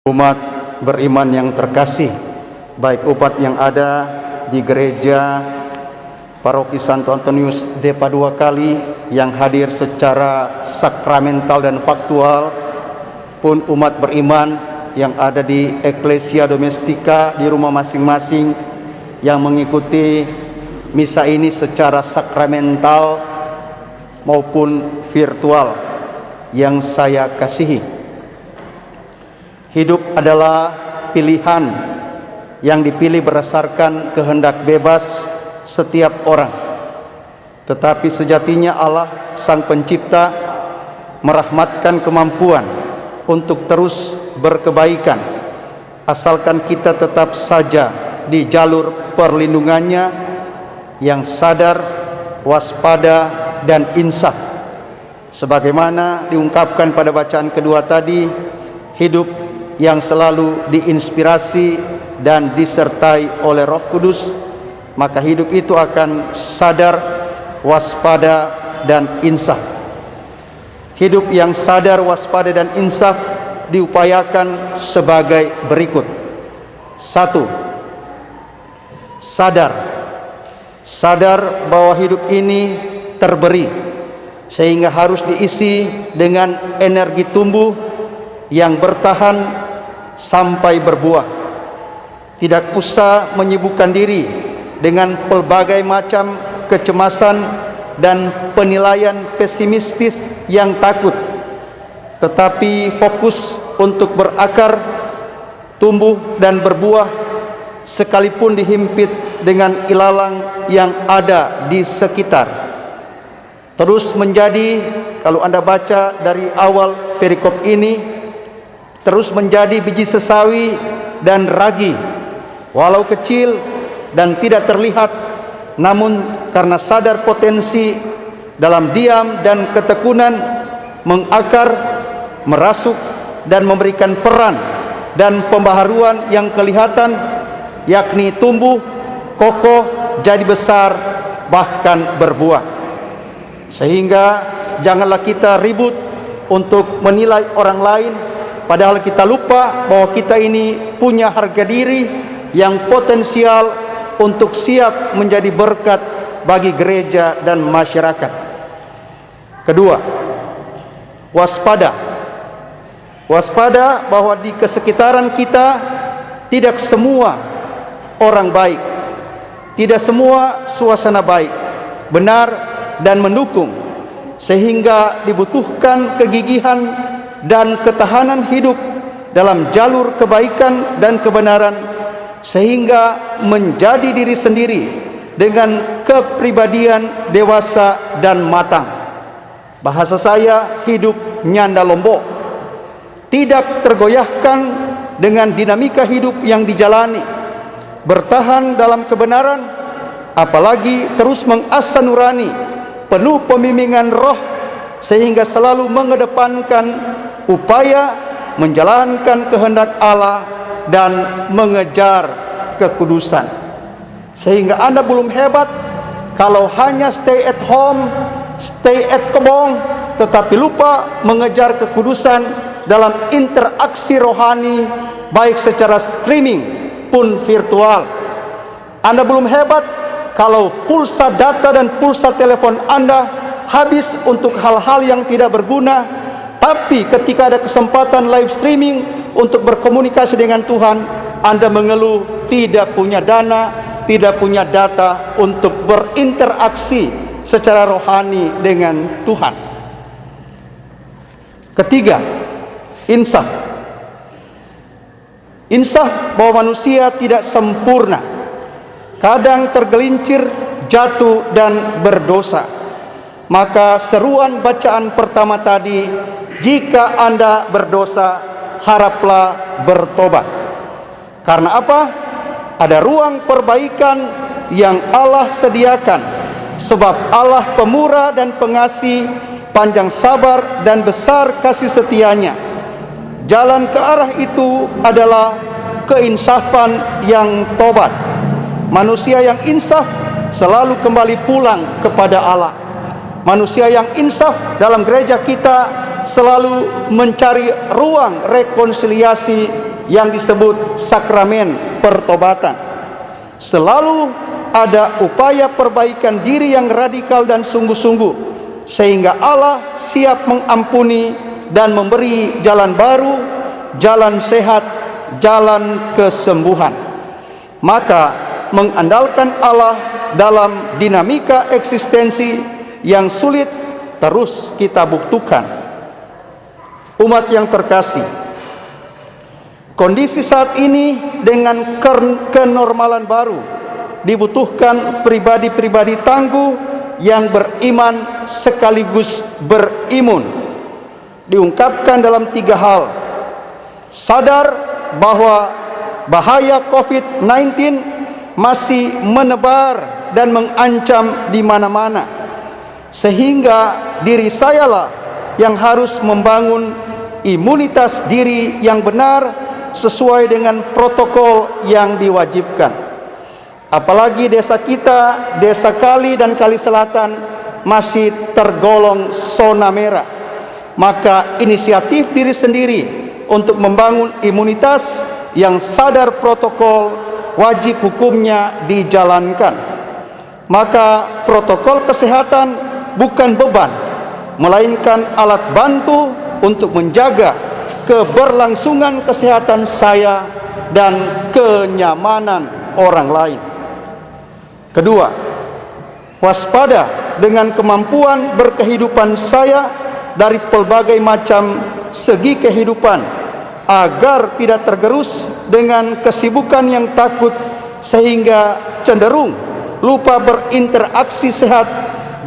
Umat beriman yang terkasih, baik umat yang ada di gereja Paroki Santo Antonius de Padua Kali yang hadir secara sakramental dan faktual, pun umat beriman yang ada di Ecclesia Domestika di rumah masing-masing yang mengikuti misa ini secara sakramental maupun virtual yang saya kasihi. Hidup adalah pilihan yang dipilih berdasarkan kehendak bebas setiap orang. Tetapi sejatinya Allah Sang Pencipta merahmatkan kemampuan untuk terus berkebaikan, asalkan kita tetap saja di jalur perlindungannya yang sadar, waspada, dan insaf. Sebagaimana diungkapkan pada bacaan kedua tadi, hidup yang selalu diinspirasi dan disertai oleh Roh Kudus, maka hidup itu akan sadar, waspada, dan insaf. Hidup yang sadar, waspada, dan insaf diupayakan sebagai berikut. 1. Sadar bahwa hidup ini terberi, sehingga harus diisi dengan energi tumbuh yang bertahan sampai berbuah. Tidak usah menyibukkan diri dengan pelbagai macam kecemasan dan penilaian pesimistis yang takut, tetapi fokus untuk berakar, tumbuh dan berbuah sekalipun dihimpit dengan ilalang yang ada di sekitar. Terus menjadi, kalau Anda baca dari awal perikop ini, terus menjadi biji sesawi dan ragi, walau kecil dan tidak terlihat, namun karena sadar potensi, dalam diam dan ketekunan mengakar, merasuk, dan memberikan peran dan pembaharuan yang kelihatan, yakni tumbuh, kokoh, jadi besar, bahkan berbuah. Sehingga janganlah kita ribut untuk menilai orang lain, padahal kita lupa bahwa kita ini punya harga diri yang potensial untuk siap menjadi berkat bagi gereja dan masyarakat. Kedua, waspada. Waspada bahwa di kesekitaran kita tidak semua orang baik, tidak semua suasana baik, benar dan mendukung, sehingga dibutuhkan kegigihan dan ketahanan hidup dalam jalur kebaikan dan kebenaran, sehingga menjadi diri sendiri dengan kepribadian dewasa dan matang. Bahasa saya, hidup nyanda lombok, tidak tergoyahkan dengan dinamika hidup yang dijalani, bertahan dalam kebenaran, apalagi terus mengasah nurani, penuh pembimbingan roh, sehingga selalu mengedepankan upaya menjalankan kehendak Allah dan mengejar kekudusan. Sehingga Anda belum hebat kalau hanya stay at home, stay at kebong, tetapi lupa mengejar kekudusan dalam interaksi rohani, baik secara streaming pun virtual. Anda belum hebat kalau pulsa data dan pulsa telepon Anda habis untuk hal-hal yang tidak berguna, tapi ketika ada kesempatan live streaming untuk berkomunikasi dengan Tuhan, Anda mengeluh tidak punya dana, tidak punya data untuk berinteraksi secara rohani dengan Tuhan. Ketiga, insaf. Insaf bahwa manusia tidak sempurna, kadang tergelincir, jatuh dan berdosa. Maka seruan bacaan pertama tadi, jika Anda berdosa, haraplah bertobat. Karena apa? Ada ruang perbaikan yang Allah sediakan, sebab Allah pemurah dan pengasih, panjang sabar dan besar kasih setianya. Jalan ke arah itu adalah keinsafan yang tobat. Manusia yang insaf selalu kembali pulang kepada Allah. Manusia yang insaf dalam gereja kita selalu mencari ruang rekonsiliasi yang disebut sakramen pertobatan. Selalu ada upaya perbaikan diri yang radikal dan sungguh-sungguh, sehingga Allah siap mengampuni dan memberi jalan baru, jalan sehat, jalan kesembuhan. Maka mengandalkan Allah dalam dinamika eksistensi yang sulit terus kita buktikan. Umat yang terkasih, kondisi saat ini dengan kenormalan baru dibutuhkan pribadi-pribadi tangguh yang beriman sekaligus berimun. Diungkapkan dalam 3 hal: sadar bahwa bahaya COVID-19 masih menebar dan mengancam di mana-mana, sehingga diri sayalah yang harus membangun imunitas diri yang benar sesuai dengan protokol yang diwajibkan. Apalagi desa kita, Desa Kali dan Kali Selatan masih tergolong zona merah. Maka inisiatif diri sendiri untuk membangun imunitas yang sadar protokol wajib hukumnya dijalankan. Maka protokol kesehatan bukan beban, melainkan alat bantu untuk menjaga keberlangsungan kesehatan saya dan kenyamanan orang lain. Kedua, waspada dengan kemampuan berkehidupan saya dari pelbagai macam segi kehidupan, agar tidak tergerus dengan kesibukan yang takut sehingga cenderung lupa berinteraksi sehat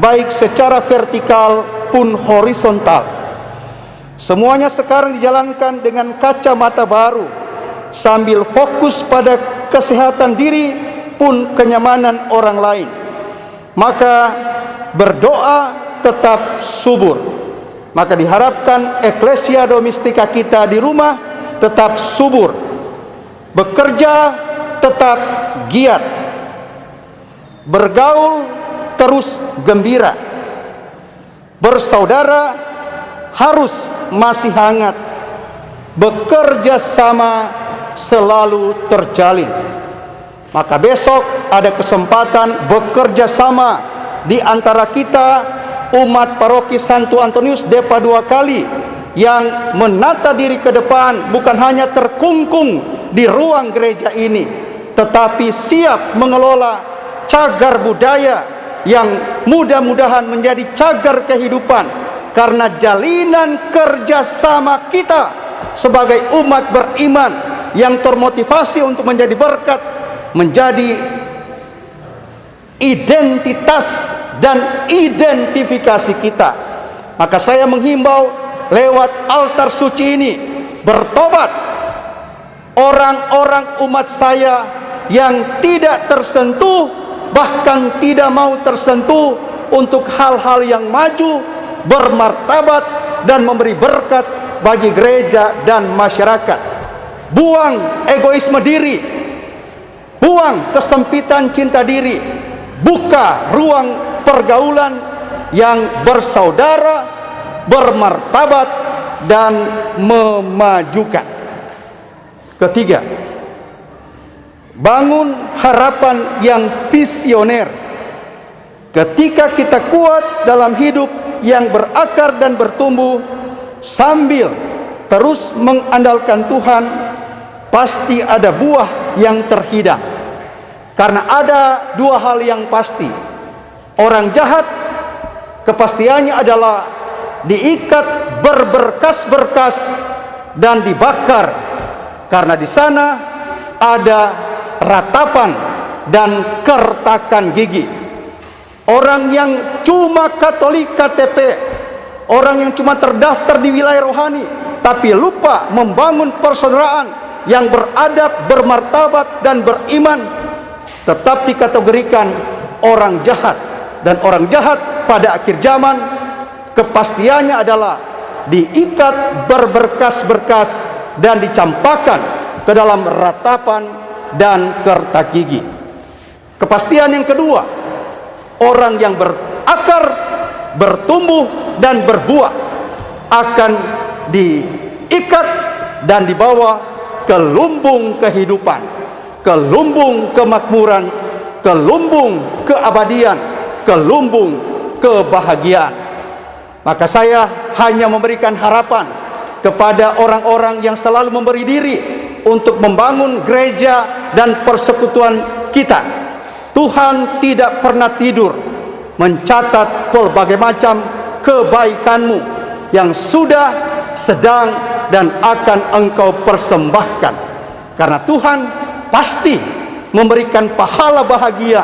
baik secara vertikal pun horizontal. Semuanya sekarang dijalankan dengan kacamata baru, sambil fokus pada kesehatan diri pun kenyamanan orang lain. Maka berdoa tetap subur. Maka diharapkan eklesia domestika kita di rumah tetap subur, bekerja tetap giat, bergaul terus gembira, bersaudara harus masih hangat, bekerja sama selalu terjalin. Maka besok ada kesempatan bekerja sama di antara kita, umat paroki Santo Antonius Depa 2 Kali, yang menata diri ke depan, bukan hanya terkungkung di ruang gereja ini, tetapi siap mengelola cagar budaya yang mudah-mudahan menjadi cagar kehidupan, karena jalinan kerjasama kita sebagai umat beriman yang termotivasi untuk menjadi berkat, menjadi identitas dan identifikasi kita. Maka saya menghimbau lewat altar suci ini, bertobat orang-orang umat saya yang tidak tersentuh, bahkan tidak mau tersentuh untuk hal-hal yang maju, bermartabat dan memberi berkat bagi gereja dan masyarakat. Buang egoisme diri, buang kesempitan cinta diri, buka ruang pergaulan yang bersaudara, bermartabat dan memajukan. Ketiga, bangun harapan yang visioner. Ketika kita kuat dalam hidup yang berakar dan bertumbuh sambil terus mengandalkan Tuhan, pasti ada buah yang terhidang. Karena ada 2 hal yang pasti. Orang jahat kepastiannya adalah diikat berberkas-berkas dan dibakar, karena di sana ada ratapan dan kertakan gigi. Orang yang cuma Katolik KTP, orang yang cuma terdaftar di wilayah rohani, tapi lupa membangun persaudaraan yang beradab, bermartabat dan beriman, tetap dikategorikan orang jahat. Dan orang jahat pada akhir zaman kepastiannya adalah diikat berberkas-berkas dan dicampakkan ke dalam ratapan dan kertak gigi. Kepastian yang kedua, orang yang berakar, bertumbuh dan berbuah akan diikat dan dibawa ke lumbung kehidupan, ke lumbung kemakmuran, ke lumbung keabadian, ke lumbung kebahagiaan. Maka saya hanya memberikan harapan kepada orang-orang yang selalu memberi diri untuk membangun gereja dan persekutuan kita. Tuhan tidak pernah tidur mencatat berbagai macam kebaikanmu yang sudah, sedang, dan akan engkau persembahkan. Karena Tuhan pasti memberikan pahala bahagia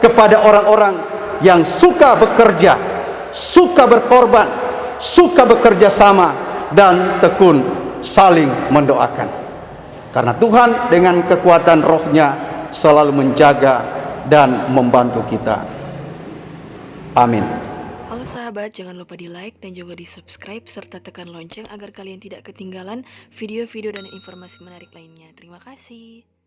kepada orang-orang yang suka bekerja, suka berkorban, suka bekerja sama, dan tekun saling mendoakan. Karena Tuhan dengan kekuatan rohnya selalu menjaga dan membantu kita. Amin. Halo sahabat, jangan lupa di like dan juga di subscribe serta tekan lonceng agar kalian tidak ketinggalan video-video dan informasi menarik lainnya. Terima kasih.